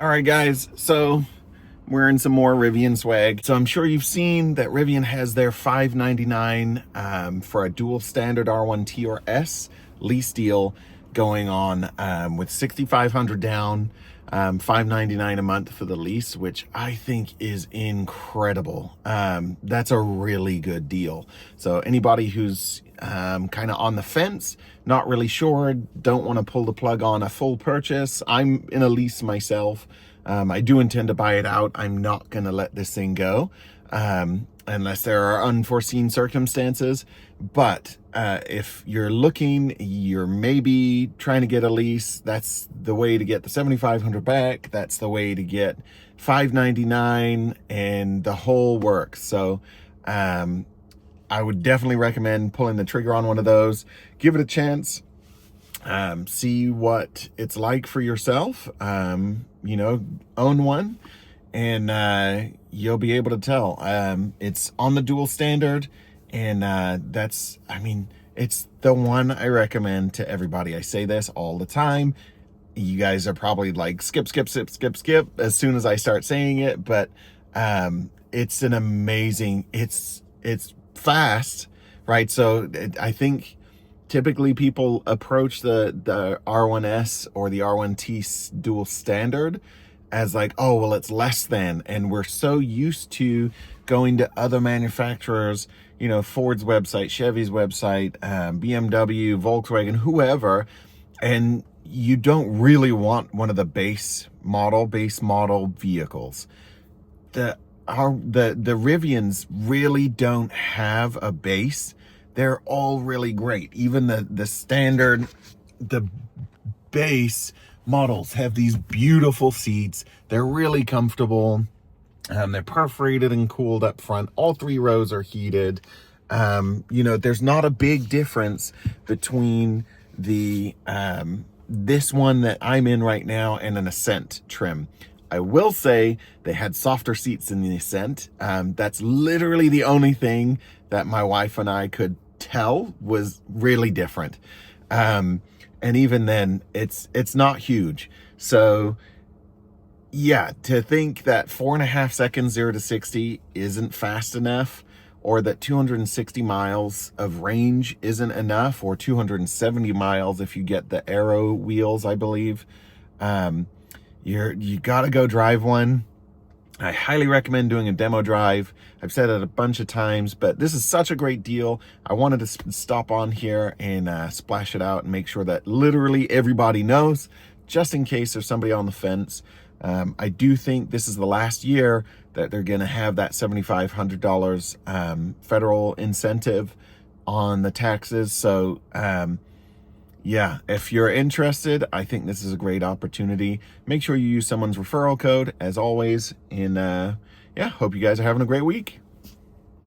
All right, guys, so we're in some more Rivian swag. So I'm sure you've seen that Rivian has their $599 for a dual standard R1T or S lease deal going on with $6,500 down, $599 a month for the lease, which I think is incredible. That's a really good deal. So anybody who's kind of on the fence, not really sure, don't want to pull the plug on a full purchase. I'm in a lease myself. I do intend to buy it out. I'm not going to let this thing go unless there are unforeseen circumstances. But if you're looking, you're maybe trying to get a lease, that's the way to get the $7,500 back. That's the way to get $599 and the whole works. So I would definitely recommend pulling the trigger on one of those. Give it a chance. See what it's like for yourself. You know, own one, and you'll be able to tell. It's on the dual standard, and it's the one I recommend to everybody. I say this all the time. You guys are probably like, skip as soon as I start saying it, but it's an amazing, it's fast, right? So I think typically people approach the R1S or the R1T dual standard as like, oh, well, it's less than. And we're so used to going to other manufacturers, you know, Ford's website, Chevy's website, BMW, Volkswagen, whoever, and you don't really want one of the base model vehicles. The Rivians really don't have a base. They're all really great. Even the standard, the base models have these beautiful seats. They're really comfortable. They're perforated and cooled up front. All three rows are heated. You know, there's not a big difference between the this one that I'm in right now and an Ascent trim. I will say they had softer seats in the Ascent. That's literally the only thing that my wife and I could tell was really different. And even then, it's not huge. So yeah, to think that 4.5 seconds 0 to 60 isn't fast enough, or that 260 miles of range isn't enough, or 270 miles if you get the Aero wheels, I believe. You gotta go drive one. I highly recommend doing a demo drive. I've said it a bunch of times, but this is such a great deal. I wanted to stop on here and splash it out and make sure that literally everybody knows, just in case there's somebody on the fence. I do think this is the last year that they're gonna have that $7,500 federal incentive on the taxes. So yeah, if you're interested, I think this is a great opportunity. Make sure you use someone's referral code as always. And yeah, hope you guys are having a great week.